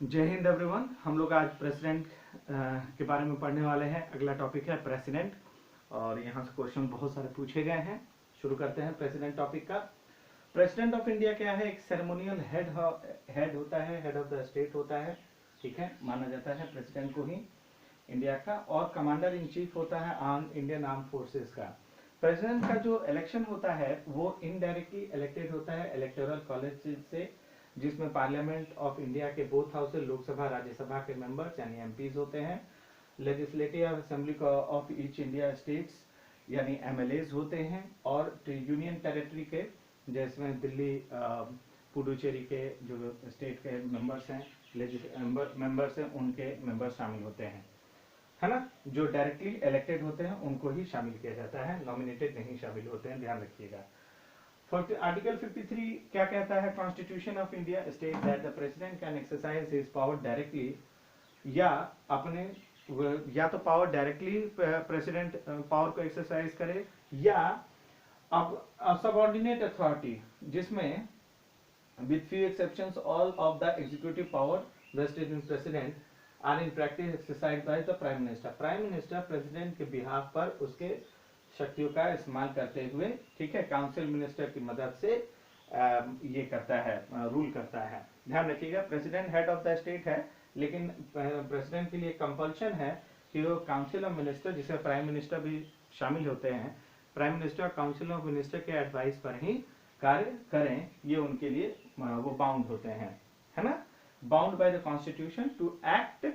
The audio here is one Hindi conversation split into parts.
जय हिंद एवरीवन। हम लोग आज प्रेसिडेंट के बारे में पढ़ने वाले हैं। अगला टॉपिक है प्रेसिडेंट और यहाँ से क्वेश्चन बहुत सारे पूछे गए हैं। शुरू करते हैं प्रेसिडेंट टॉपिक का। प्रेसिडेंट ऑफ इंडिया क्या है? एक सेरेमोनियल हेड होता है, हेड ऑफ द स्टेट होता है, ठीक है, माना जाता है प्रेसिडेंट को ही इंडिया का। और कमांडर इन चीफ होता है इंडियन आर्म फोर्सेस का। प्रेसिडेंट का जो इलेक्शन होता है वो इनडायरेक्टली इलेक्टेड होता है इलेक्टोरल कॉलेज से, जिसमें पार्लियामेंट ऑफ इंडिया के बोथ हाउस लोकसभा राज्यसभा के मेंबर्स यानी एमपीज होते हैं। Legislative assembly of each India states यानी एमएलएज होते हैं। और यूनियन टेरिटरी के जिसमें दिल्ली पुडुचेरी के जो स्टेट के मेंबर्स हैं मेंबर्स हैं उनके मेंबर्स शामिल होते हैं, है ना। जो डायरेक्टली इलेक्टेड होते हैं उनको ही शामिल किया जाता है, नॉमिनेटेड नहीं शामिल होते हैं, ध्यान रखिएगा। आर्टिकल 53 क्या कहता है? Constitution of India state that the president can exercise his power directly या तो पावर डायरेक्टली प्रेसिडेंट पावर को एक्सरसाइज करे, या अब सबऑर्डिनेट अथॉरिटी जिसमें with few exceptions all of the executive power vested in president are in practice exercised by the prime minister। Prime minister president के बिहाफ पर उसके शक्तियों का इस्तेमाल करते हुए, ठीक है, काउंसिल मिनिस्टर की मदद से ये करता है, रूल करता है। ध्यान रखिएगा, president head of the state है, लेकिन प्रेसिडेंट के लिए कंपल्शन है कि वो काउंसिल ऑफ मिनिस्टर, जिसमें प्राइम मिनिस्टर भी शामिल होते हैं, prime minister council of minister के एडवाइस पर ही कार्य करें, ये उनके लिए वो बाउंड होते हैं, है ना। Bound by the constitution to act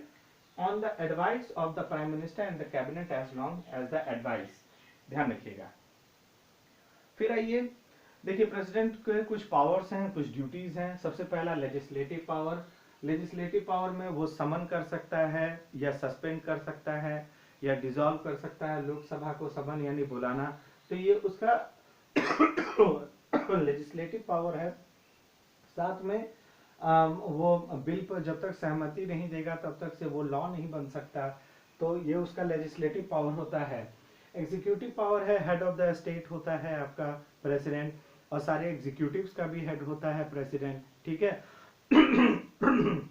on the advice of the prime minister and the cabinet as long as the advice. ध्यान रखिएगा। फिर आइए देखिए, प्रेसिडेंट के कुछ पावर्स हैं, कुछ ड्यूटीज हैं। सबसे पहला लेजिस्लेटिव पावर। लेजिस्लेटिव पावर में वो समन कर सकता है या सस्पेंड कर सकता है या डिसॉल्व कर सकता है लोकसभा को समन यानी बुलाना, तो ये उसका लेजिस्लेटिव पावर है। साथ में वो बिल पर जब तक सहमति नहीं देगा तब तक से वो लॉ नहीं बन सकता, तो ये उसका लेजिस्लेटिव पावर होता है। एग्जीक्यूटिव पावर है, हेड ऑफ द स्टेट होता है आपका प्रेसिडेंट, और सारे एग्जीक्यूटिव्स का भी हेड होता है प्रेसिडेंट, ठीक है।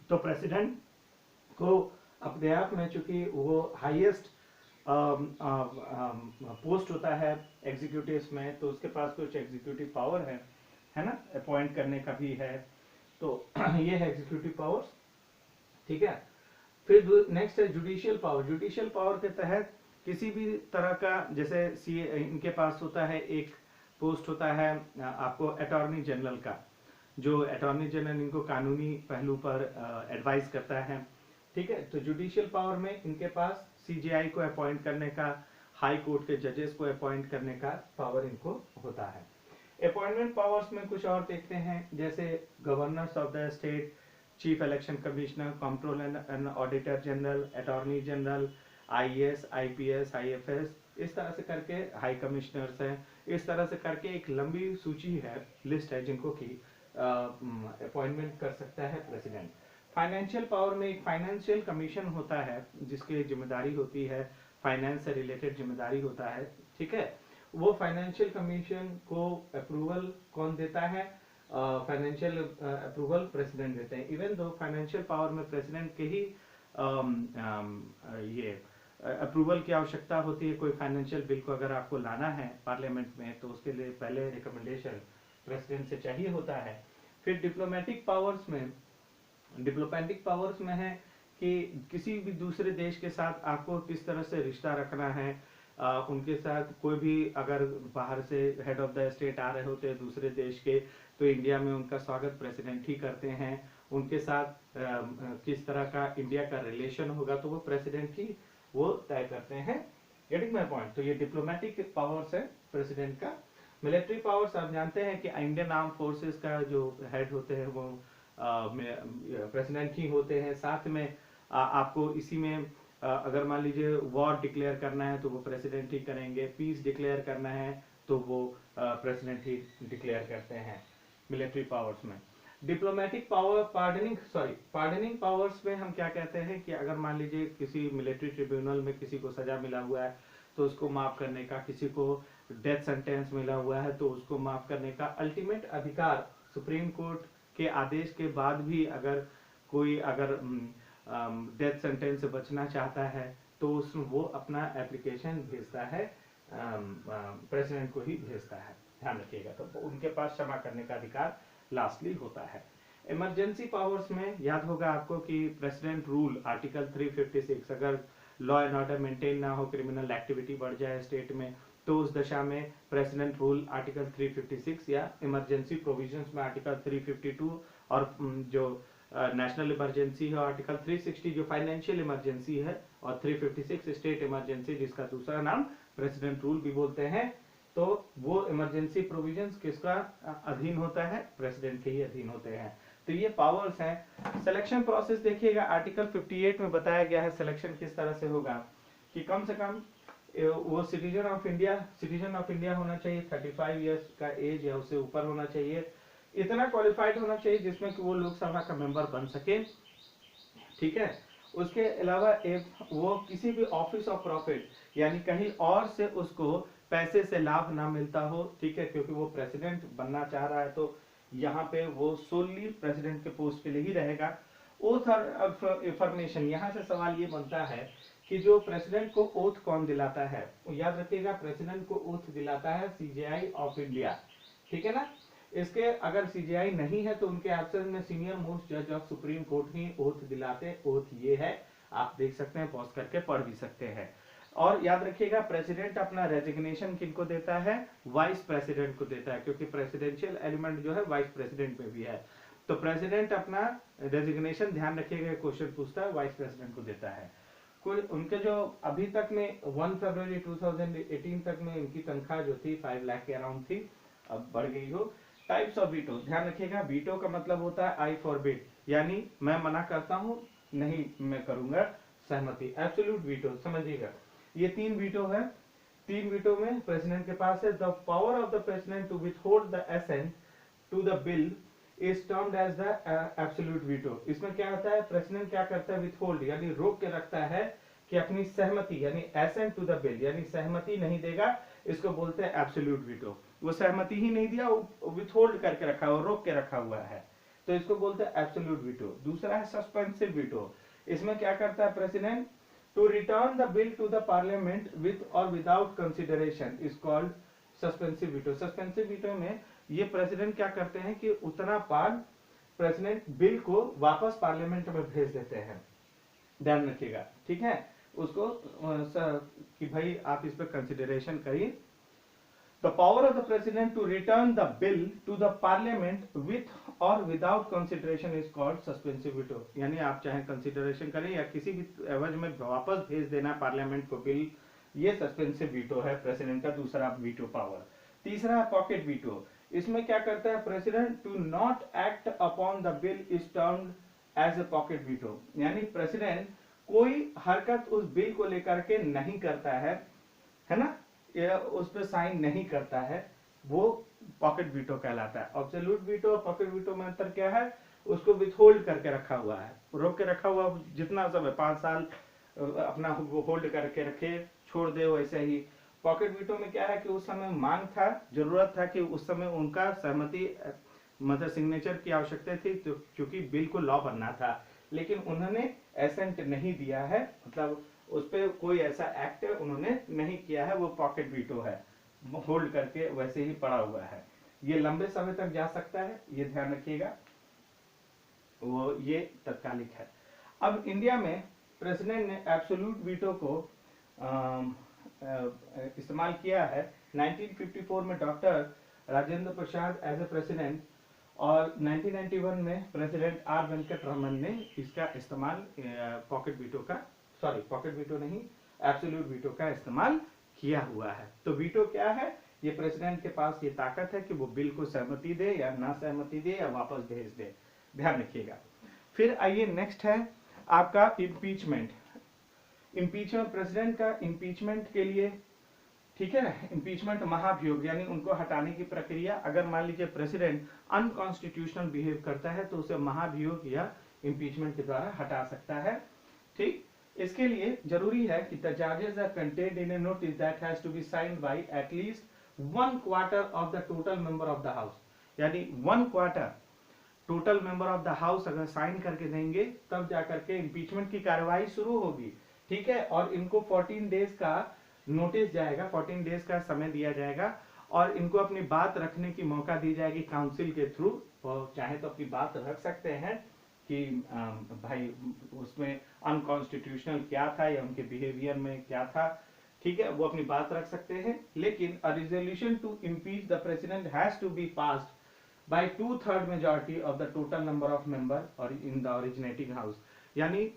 तो प्रेसिडेंट को अपने आप में चूंकि वो हाईएस्ट पोस्ट होता है एग्जीक्यूटिव्स में, तो उसके पास कुछ एग्जीक्यूटिव पावर है ना, अपॉइंट करने का भी है, तो ये है एग्जीक्यूटिव पावर्स, ठीक है। फिर नेक्स्ट है जुडिशियल पावर। जुडिशियल पावर के तहत किसी भी तरह का, जैसे इनके पास होता है एक पोस्ट होता है आपको अटॉर्नी जनरल का, जो अटॉर्नी जनरल इनको कानूनी पहलू पर एडवाइस करता है, ठीक है। तो जुडिशियल पावर में इनके पास सीजीआई को अपॉइंट करने का, हाई कोर्ट के जजेस को अपॉइंट करने का पावर इनको होता है। अपॉइंटमेंट पावर्स में कुछ और देखते हैं, जैसे governors of the state, chief election commissioner, controller and auditor general, attorney general, IAS, IPS, IFS, इस तरह से करके हाई कमिश्नर्स हैं। इस तरह से करके एक लंबी सूची है, लिस्ट है, जिनको की अपॉइंटमेंट कर सकता है प्रेसिडेंट। फाइनेंशियल पावर में एक फाइनेंशियल कमीशन होता है जिसकी जिम्मेदारी होती है, फाइनेंस से रिलेटेड जिम्मेदारी होता है, ठीक है। वो फाइनेंशियल कमीशन को अप्रूवल कौन देता है? फाइनेंशियल अप्रूवल प्रेसिडेंट देते हैं। इवन दो फाइनेंशियल पावर में प्रेसिडेंट के ही ये अप्रूवल की आवश्यकता होती है। कोई फाइनेंशियल बिल को अगर आपको लाना है पार्लियामेंट में, तो उसके लिए पहले रिकमेंडेशन प्रेसिडेंट से चाहिए होता है। फिर डिप्लोमेटिक पावर्स में है कि किसी भी दूसरे देश के साथ आपको किस तरह से रिश्ता रखना है, उनके साथ कोई भी अगर बाहर से हेड ऑफ द स्टेट आ रहे होते हैं दूसरे देश के, तो इंडिया में उनका स्वागत प्रेसिडेंट ही करते हैं। उनके साथ किस तरह का इंडिया का रिलेशन होगा, तो वो प्रेसिडेंट ही वो तय करते हैं। Getting my point? तो ये डिप्लोमेटिक पावर्स है प्रेसिडेंट का। मिलिट्री पावर्स आप जानते हैं कि इंडियन आर्म फोर्सेस का जो हेड होते हैं वो प्रेसिडेंट ही होते हैं। साथ में आपको इसी में अगर मान लीजिए वॉर डिक्लेयर करना है तो वो प्रेसिडेंट ही करेंगे, पीस डिक्लेयर करना है तो वो प्रेसिडेंट ही डिक्लेयर करते हैं मिलिट्री पावर्स में। डिप्लोमेटिक पावर, पार्डनिंग पावर्स में हम क्या कहते हैं कि अगर मान लीजिए किसी मिलिट्री ट्रिब्यूनल में किसी को सजा मिला हुआ है तो उसको माफ करने का, किसी को डेथ सेंटेंस मिला हुआ है तो उसको माफ करने का अल्टीमेट अधिकार सुप्रीम कोर्ट के आदेश के बाद भी अगर कोई अगर डेथ सेंटेंस से बचना चाहता है तो वो अपना एप्लीकेशन भेजता है, प्रेसिडेंट को ही भेजता है, ध्यान रखिएगा। तो उनके पास क्षमा करने का अधिकार लास्टली होता है। इमरजेंसी पावर्स में याद होगा आपको कि प्रेसिडेंट रूल आर्टिकल 356, अगर लॉ एंड ऑर्डर मेंटेन ना हो, क्रिमिनल एक्टिविटी बढ़ जाए स्टेट में, तो उस दशा में प्रेसिडेंट रूल आर्टिकल 356 या इमरजेंसी प्रोविजंस में आर्टिकल 352 और जो नेशनल इमरजेंसी है आर्टिकल 360 जो फाइनेंशियल इमरजेंसी है, और 356 स्टेट इमरजेंसी जिसका दूसरा नाम प्रेसिडेंट रूल भी बोलते हैं। तो वो इमरजेंसी प्रोविजंस किसका अधीन होता है? प्रेसिडेंट के ही अधीन होते हैं। तो ये पावर्स हैं। सिलेक्शन प्रोसेस देखिएगा, आर्टिकल 58 में बताया गया है सिलेक्शन किस तरह से होगा कि कम से कम वो सिटीजन ऑफ इंडिया होना चाहिए, 35 इयर्स का एज या उससे ऊपर होना चाहिए, इतना क्वालिफाइड होना चाहिए जिसमें कि वो लोकसभा का मेंबर बन सके, ठीक है। उसके अलावा वो किसी भी ऑफिस ऑफ प्रॉफिट यानी कहीं और से उसको पैसे से लाभ ना मिलता हो, ठीक है, क्योंकि वो प्रेसिडेंट बनना चाह रहा है तो यहाँ पे वो सोली प्रेसिडेंट के पोस्ट के लिए ही रहेगा। ओथ ऑफ इंफॉर्मेशन, यहाँ से सवाल ये बनता है कि जो प्रेसिडेंट को ओथ कौन दिलाता है? याद रखिएगा, प्रेसिडेंट को ओथ दिलाता है सीजेआई ऑफ इंडिया, ठीक है ना। इसके अगर सीजेआई नहीं है तो उनके एब्सेंस में सीनियर मोस्ट जज of supreme court he oath दिलाते। ओथ ये है, आप देख सकते हैं, पॉज करके पढ़ भी सकते हैं। और याद रखिएगा, प्रेसिडेंट अपना रेजिग्नेशन किनको देता है? वाइस प्रेसिडेंट को देता है, क्योंकि प्रेसिडेंशियल एलिमेंट जो है वाइस प्रेसिडेंट में भी है। तो प्रेसिडेंट अपना रेजिग्नेशन, ध्यान रखिएगा, क्वेश्चन पूछता है, वाइस प्रेसिडेंट को देता है। कोई उनके जो अभी तक में 1 फरवरी 2018 तक में इनकी तनख्वाह जो थी 5 लाख के अराउंड थी, अब बढ़ गई हो। टाइप्स ऑफ वीटो, ध्यान रखिएगा, वीटो का मतलब होता है आई फॉरबिड, यानी मैं मना करता हूं, नहीं मैं करूंगा, सहमति। एब्सोल्यूट वीटो समझिएगा, ये 3 वीटो है। 3 वीटो में प्रेसिडेंट के पास है। The power of the president to withhold the assent to the bill is termed as the absolute veto. इसमें क्या होता है? प्रेसिडेंट क्या करता है? विथहोल्ड यानी रोक के रखता है कि अपनी सहमति यानी एसेंट टू द बिल यानी सहमति नहीं देगा, इसको बोलते हैं एब्सोल्यूट वीटो। वो सहमति ही नहीं दिया, वो विथहोल्ड करके रखा हुआ, रोक के रखा हुआ है, तो इसको बोलते हैं एब्सोल्यूट वीटो। दूसरा है सस्पेंसिव वीटो। इसमें क्या करता है president? To return the bill to the parliament with और without consideration is called suspensive veto. Suspensive veto में ये प्रेसिडेंट क्या करते हैं कि उतना पार प्रेसिडेंट बिल को वापस पार्लियामेंट में भेज देते हैं, ध्यान रखिएगा, ठीक है, उसको कि भाई आप इस पर कंसिडरेशन करिए। The power of the president to return the bill to the parliament with or without consideration is called suspensive veto। यानी आप चाहे कंसिडरेशन करें या किसी भी एवज में वापस भेज देना पार्लियामेंट को बिल, ये सस्पेंसिव वीटो है प्रेसिडेंट का दूसरा वीटो पावर। तीसरा है पॉकेट वीटो। इसमें क्या करता है president? To not act upon the bill is termed as a pocket veto, यानी प्रेसिडेंट कोई हरकत उस बिल को लेकर के नहीं करता है ना, उस पर साइन नहीं करता है, वो पॉकेट वीटो कहलाता है। एब्सोल्यूट वीटो और पॉकेट वीटो में अंतर क्या है? उसको विथहोल्ड करके रखा हुआ है, रोक के रखा हुआ, जितना सब है 5 साल अपना वो होल्ड करके रखे, छोड़ दे वैसे ही। पॉकेट वीटो में क्या है कि उस समय मांग था, जरूरत था कि उस समय उनका सहमति मतलब सिग्नेचर की आवश्यकता थी, तो क्योंकि बिल को लॉ बनना था, लेकिन उन्होंने एसेंट नहीं दिया है, मतलब उस पर कोई ऐसा एक्ट उन्होंने नहीं किया है, वो पॉकेट वीटो है, होल्ड करके वैसे ही पड़ा हुआ है। ये लंबे समय तक जा सकता है, ये ध्यान रखिएगा, वो ये तत्कालिक है। अब इंडिया में प्रेसिडेंट ने एब्सोल्यूट वीटो को इस्तेमाल किया है। 1954 में doctor Rajendra Prasad as a president और 1991 में प्रेसिडेंट आर वेंकट रमन ने इसका इस्तेमाल पॉकेट वीटो का, सॉरी पॉकेट वीटो नहीं, एब्सोल्यूट वीटो का इस्तेमाल किया हुआ है। तो वीटो क्या है? ये प्रेसिडेंट के पास ये ताकत है कि वो बिल को सहमति दे या ना सहमति दे या वापस भेज दे, ध्यान रखिएगा। फिर आइए नेक्स्ट है आपका इम्पीचमेंट। इम्पीचमेंट, प्रेसिडेंट का इम्पीचमेंट के लिए, ठीक है, इम्पीचमेंट महाभियोग यानी उनको हटाने की प्रक्रिया। अगर मान लीजिए प्रेसिडेंट अनकॉन्स्टिट्यूशनल बिहेव करता है तो उसे महाभियोग या इम्पीचमेंट के द्वारा हटा सकता है, ठीक। इसके लिए जरूरी है कि the charges are contained in a notice that has to be signed by at least 1/4 of the total member of the house, यानी 1/4 total member of the house अगर साइन करके देंगे तब जाकर के इम्पीचमेंट की कार्यवाही शुरू होगी, ठीक है। और इनको 14 डेज का नोटिस जाएगा, 14 डेज का समय दिया जाएगा और इनको अपनी बात रखने की मौका दी जाएगी काउंसिल के थ्रू। और चाहे तो अपनी बात रख सकते हैं कि भाई उसमें अनकॉन्स्टिट्यूशनल क्या था या उनके बिहेवियर में क्या था, ठीक है, वो अपनी बात रख सकते हैं। लेकिन a resolution to impeach the president has to be passed by 2/3 majority of the total number of member or in the originating house। यानी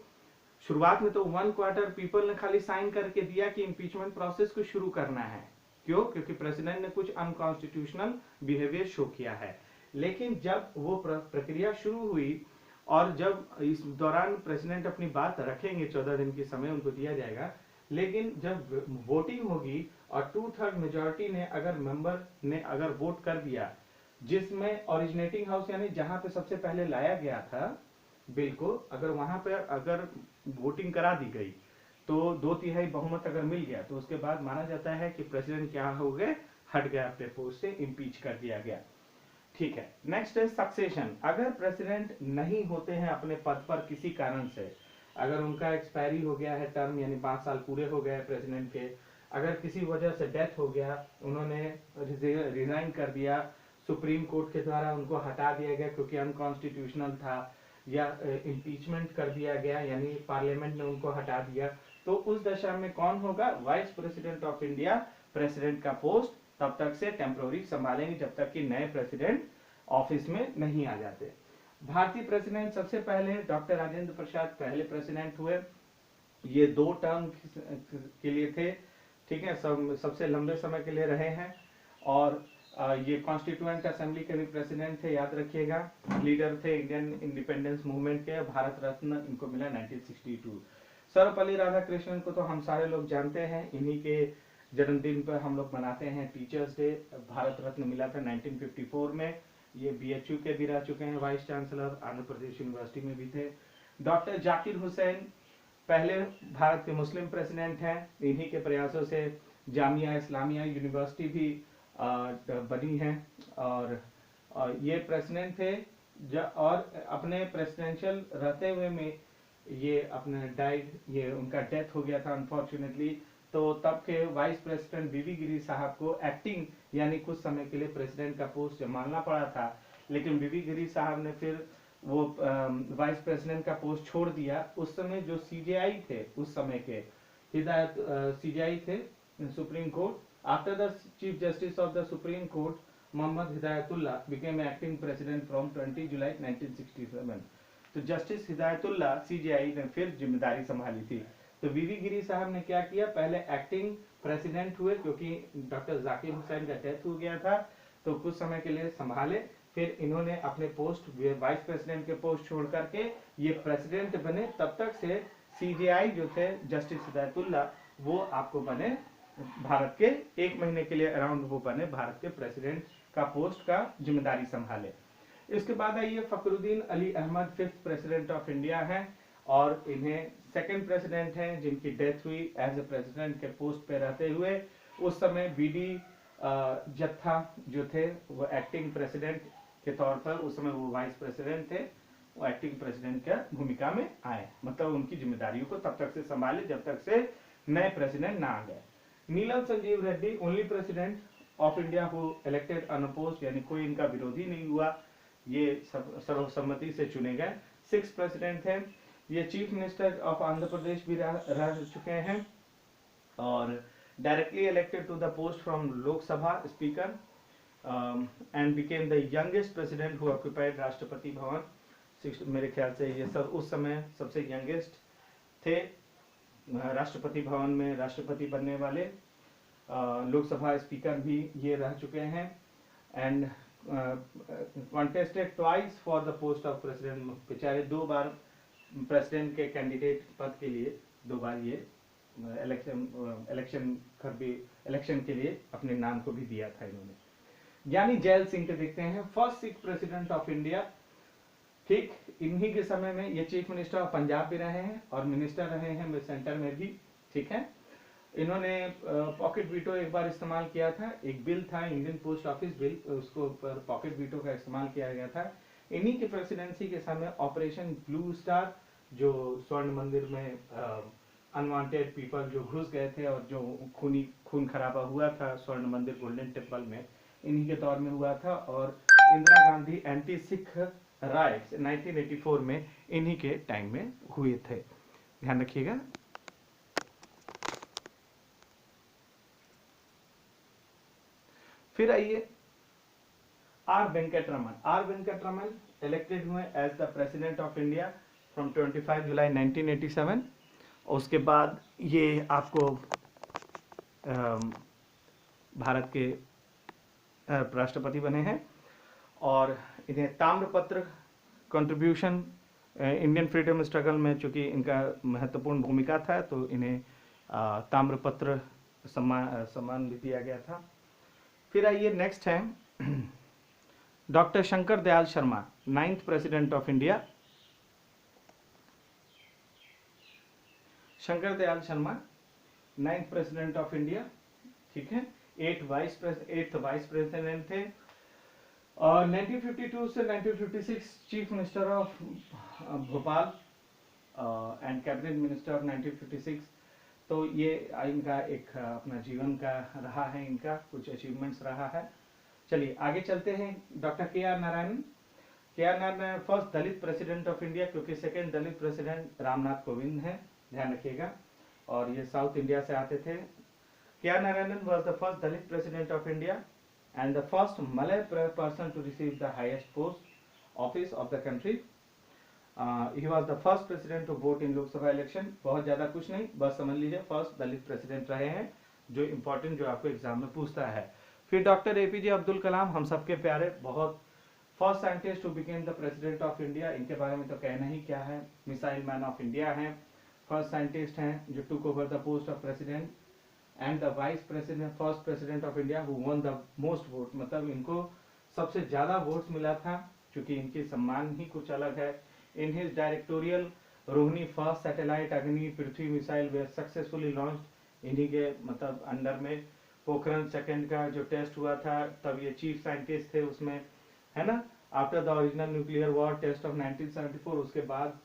शुरुआत में तो 1/4 पीपल ने खाली साइन करके दिया कि इम्पीचमेंट प्रोसेस को शुरू करना है। क्यों? क्योंकि प्रेसिडेंट ने कुछ अनकॉन्स्टिट्यूशनल बिहेवियर शो किया है। लेकिन जब वो प्रक्रिया शुरू हुई और जब इस दौरान प्रेसिडेंट अपनी बात रखेंगे, 14 दिन की समय उनको दिया जाएगा, लेकिन जब वोटिंग होगी और 2/3 मेजोरिटी ने अगर मेंबर ने अगर वोट कर दिया जिसमें ओरिजिनेटिंग हाउस यानी जहां पे सबसे पहले लाया गया था बिल को, अगर वहां पे अगर वोटिंग करा दी गई तो 2/3 बहुमत अगर मिल गया तो उसके बाद माना जाता है कि प्रेसिडेंट क्या हो गए, हट गया अपने पोस्ट से, इम्पीच कर दिया गया, ठीक है। नेक्स्ट है सक्सेशन। अगर प्रेसिडेंट नहीं होते हैं अपने पद पर किसी कारण से, अगर उनका एक्सपायरी हो गया है टर्म यानी 5 साल पूरे हो गए प्रेसिडेंट के, अगर किसी वजह से डेथ हो गया, उन्होंने रिजाइन कर दिया, सुप्रीम कोर्ट के द्वारा उनको हटा दिया गया क्योंकि अनकॉन्स्टिट्यूशनल था, या इम्पीचमेंट कर दिया गया यानी पार्लियामेंट ने उनको हटा दिया, तो उस दशा में कौन होगा? Vice president of India president का पोस्ट तब तक से टेम्पोररी संभालेंगे जब तक कि नए प्रेसिडेंट ऑफिस में नहीं आ जाते। भारतीय प्रेसिडेंट सबसे पहले डॉक्टर राजेंद्र प्रसाद पहले प्रेसिडेंट हुए, ये 2 टर्म के लिए थे, ठीक है, सबसे लंबे समय के लिए रहे हैं। और ये कॉन्स्टिट्यूएंट असेंबली के भी प्रेसिडेंट थे, याद रखिएगा। लीडर थे इंडियन इंडिपेंडेंस मूवमेंट के, भारत रत्न इनको मिला 1962। सर्वपल्ली राधाकृष्णन को तो हम सारे लोग जानते हैं, इन्हीं के जन्मदिन पर हम लोग मनाते हैं टीचर्स डे। भारत रत्न मिला था 1954 में। ये बीएचयू के भी रह चुके हैं vice chancellor, Andhra Pradesh university में भी थे। डॉक्टर जाकिर हुसैन पहले भारत के मुस्लिम प्रेसिडेंट हैं, इन्हीं के प्रयासों से जामिया इस्लामिया यूनिवर्सिटी भी बनी है। और ये प्रेसिडेंट थे और अपने प्रेसिडेंशियल रहते हुए में ये अपने डाइड, ये उनका डेथ हो गया था अनफॉर्चुनेटली। तो तब के वाइस प्रेसिडेंट बीवी गिरी साहब को एक्टिंग यानी कुछ समय के लिए प्रेसिडेंट का पोस्ट संभालना पड़ा था, लेकिन बीवी गिरी साहब ने फिर वो वाइस प्रेसिडेंट का पोस्ट छोड़ दिया। उस समय जो सीजेआई थे, उस समय के हिदायत सीजेआई थे supreme court, after the chief justice of the supreme court Mohammad Hidayatullah became acting president from 20 July 1967। तो जस्टिस हिदायतुल्लाह सीजेआई ने फिर जिम्मेदारी संभाली थी। तो बीवी गिरी साहब ने क्या किया, पहले एक्टिंग प्रेसिडेंट हुए क्योंकि डॉक्टर जाकिर हुसैन का डेथ हो गया था, तो कुछ समय के लिए संभाले। फिर इन्होंने अपने पोस्ट वाइस प्रेसिडेंट के पोस्ट छोड़ करके ये प्रेसिडेंट बने। तब तक से सीजेआई जो थे जस्टिस हिदायतुल्लाह, वो आपको बने भारत के 1 महीने के लिए अराउंड, वो बने भारत के प्रेसिडेंट का पोस्ट का जिम्मेदारी संभाले। इसके बाद आइए Fakhruddin Ali Ahmed 5th president of India हैं और इन्हें 2nd प्रेसिडेंट हैं जिनकी डेथ हुई एज ए प्रेसिडेंट के पोस्ट पे रहते हुए। उस समय बीडी जत्था जो थे वो एक्टिंग प्रेसिडेंट के तौर पर, उस समय वो वाइस प्रेसिडेंट थे, वो एक्टिंग प्रेसिडेंट का भूमिका में आए, मतलब उनकी जिम्मेदारियों को तब तक से संभाले जब तक से नए प्रेसिडेंट ना आ गए। Neelam Sanjiva Reddy only president of India who elected unopposed, यानी कोई इनका विरोधी नहीं हुआ, ये सर्वसम्मति से चुने गए। 6 प्रेसिडेंट थे। ये chief minister of Andhra Pradesh भी रह चुके हैं और directly elected to the post from Lok Sabha speaker and became the youngest president who occupied Rashtrapati Bhavan. मेरे ख्याल से ये सब उस समय सबसे यंगेस्ट थे राष्ट्रपति भवन में राष्ट्रपति बनने वाले। लोकसभा स्पीकर भी ये रह चुके हैं and contested twice for the post of president. बेचारे 2 बार प्रेसिडेंट के कैंडिडेट पद के लिए 2 बार ये इलेक्शन के लिए अपने नाम को भी दिया था इन्होंने। ज्ञानी जैल सिंह के देखते हैं, first Sikh president of India. ठीक इन्हीं के समय में ये चीफ मिनिस्टर ऑफ पंजाब भी रहे हैं और मिनिस्टर रहे हैं सेंटर में भी, ठीक है। इन्होंने पॉकेट वीटो एक बार इस्तेमाल किया था, एक बिल था इंडियन पोस्ट ऑफिस बिल, उसको पर पॉकेट वीटो का इस्तेमाल किया गया था। इन्हीं की प्रेसिडेंसी के समय ऑपरेशन ब्लू स्टार, जो स्वर्ण मंदिर में अनवांटेड पीपल जो घुस गए थे और जो खून खराबा हुआ था स्वर्ण मंदिर गोल्डन टेम्पल में, इन्हीं के दौर में हुआ था। और इंदिरा गांधी एंटी सिख राइट्स 1984 में इन्हीं के टाइम में हुए थे, ध्यान रखिएगा। फिर आइए R Venkataraman. R Venkataraman elected हुए as the president of India from 25 July 1987। उसके बाद ये आपको भारत के राष्ट्रपति बने हैं और इन्हें ताम्रपत्र कंट्रीब्यूशन इंडियन फ्रीडम स्ट्रगल में चूंकि इनका महत्वपूर्ण भूमिका था तो इन्हें ताम्रपत्र सम्मान भी दिया गया था। फिर आइए नेक्स्ट है doctor Shankar Dayal Sharma, 9th president of India. Shankar Dayal Sharma 9th president of India, ठीक है। 8th वाइस प्रेसिडेंट थे और 1952 से 1956 chief minister of Bhopal and cabinet minister of 1956। तो ये इनका एक अपना जीवन का रहा है, इनका कुछ अचीवमेंट्स रहा है। चलिए आगे चलते हैं। Doctor KR. Narayanan. KR. Narayanan first Dalit president of India, क्योंकि सेकेंड दलित प्रेसिडेंट रामनाथ कोविंद हैं, ध्यान रखिएगा, और ये साउथ इंडिया से आते थे। KR. Narayanan was the first Dalit president of India and the first Malay person to receive the highest post office of the country. He was the first president to vote in Lok Sabha election. बहुत ज़्यादा कुछ नहीं, बस समझ लीजिए फर्स्ट दलित प्रेसिडेंट रहे हैं, जो इम्पोर्टेंट जो आपको एग्जाम में पूछता है। फिर डॉक्टर एपीजे अब्दुल कलाम, हम सबके प्यारे, बहुत first scientist to became the president of India. इनके बारे में तो कहना ही क्या है, मिसाइल मैन ऑफ इंडिया हैं, फर्स्ट साइंटिस्ट हैं जो took over the post of president and the vice president, first president of India who won the most vote, मतलब इनको सबसे ज्यादा वोट्स मिला था, क्योंकि इनकी सम्मान ही कुछ अलग है। In his directorial Rohini first satellite अग्नि पृथ्वी मिसाइल वे सक्सेसफुली लॉन्च्ड, इन्हीं के मतलब अंडर में पोखरण सेकंड का जो टेस्ट हुआ था तब ये चीफ साइंटिस्ट थे उसमें, है ना। After the original nuclear war test of 1974, उसके बाद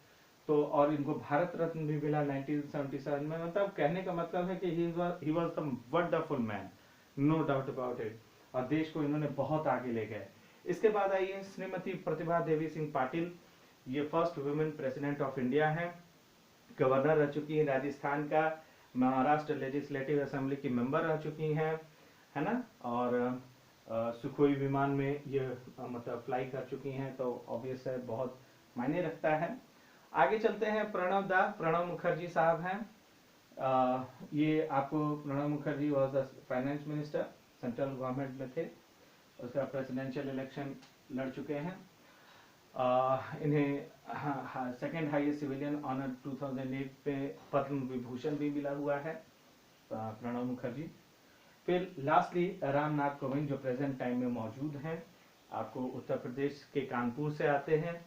तो और इनको भारत रत्न भी मिला 1977 में। मतलब कहने का मतलब है कि he was the wonderful man, no doubt about it, और देश को इन्होंने बहुत आगे ले गए। इसके बाद आइए श्रीमती प्रतिभा देवी सिंह पाटिल, ये first women president of India हैं, गवर्नर रह चुकी हैं राजस्थान का, महाराष्ट्र लेजिस्लेटिव असेंबली की मेंबर रह चुकी हैं, है ना, और सुखोई विमान में ये मतलब फ्लाई कर चुकी हैं, तो ऑब्वियस है बहुत मायने रखता है। आगे चलते हैं प्रणब मुखर्जी साहब हैं। ये आपको Pranab Mukherjee was the finance minister, central government में थे, उसका प्रेसिडेंशियल इलेक्शन लड़ चुके हैं। इन्हें सेकेंड हाईएस्ट सिविलियन ऑनर 2008 पे पद्म विभूषण भी मिला हुआ है प्रणब मुखर्जी। फिर लास्टली रामनाथ कोविंद, जो प्रेजेंट टाइम में मौजूद हैं, आपको उत्तर प्रदेश के कानपुर से आते हैं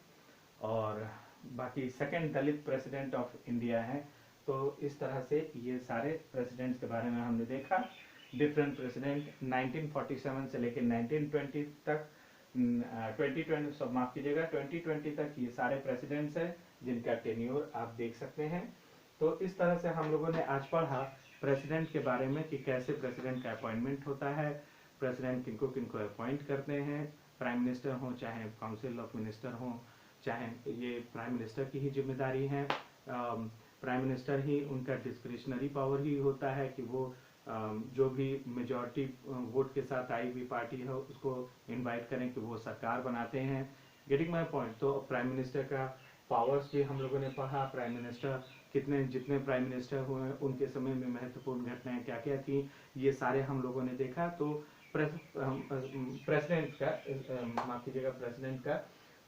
और बाकी second Dalit president of India हैं। तो इस तरह से ये सारे प्रेसिडेंट्स के बारे में हमने देखा, डिफरेंट प्रेसिडेंट 1947 से लेकर 1920 तक, 2020 तक ये सारे प्रेसिडेंट्स हैं जिनका टेन्योर आप देख सकते हैं। तो इस तरह से हम लोगों ने आज पढ़ा प्रेसिडेंट के बारे में कि कैसे प्रेसिडेंट का अपॉइंटमेंट होता है, प्रेसिडेंट किनको किनको अपॉइंट करते हैं, प्राइम मिनिस्टर हो चाहे काउंसिल ऑफ मिनिस्टर हो, चाहे ये प्राइम मिनिस्टर की ही जिम्मेदारी है, प्राइम मिनिस्टर ही उनका डिस्क्रिशनरी पावर ही होता है कि वो जो भी मेजॉरिटी वोट के साथ आई हुई पार्टी है उसको इनवाइट करें कि वो सरकार बनाते हैं। Getting my point. तो प्राइम मिनिस्टर का पावर्स भी हम लोगों ने पढ़ा, प्राइम मिनिस्टर जितने प्राइम मिनिस्टर हुए उनके समय में महत्वपूर्ण घटनाएं क्या क्या थी, ये सारे हम लोगों ने देखा। तो प्रेसिडेंट का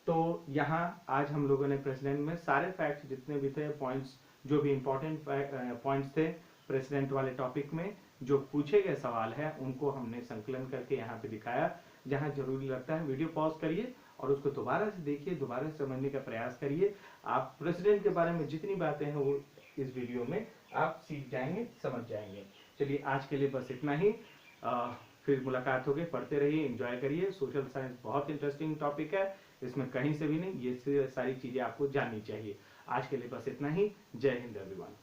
तो यहाँ आज हम लोगों ने प्रेसिडेंट में सारे फैक्ट्स जितने भी थे, पॉइंट्स जो भी इंपॉर्टेंट पॉइंट्स थे प्रेसिडेंट वाले टॉपिक में जो पूछे गए सवाल है उनको हमने संकलन करके यहाँ पे दिखाया। जहाँ जरूरी लगता है वीडियो पॉज करिए और उसको दोबारा से देखिए, दोबारा से समझने का प्रयास करिए। आप प्रेसिडेंट के बारे में जितनी बातें हैं वो इस वीडियो में आप सीख जाएंगे, समझ जाएंगे। चलिए आज के लिए बस इतना ही, फिर मुलाकात होगी। पढ़ते रहिए, एंजॉय करिए। सोशल साइंस बहुत इंटरेस्टिंग टॉपिक है, इसमें कहीं से भी नहीं, ये सारी चीजें आपको जाननी चाहिए। आज के लिए बस इतना ही। जय हिंद एवरीवन।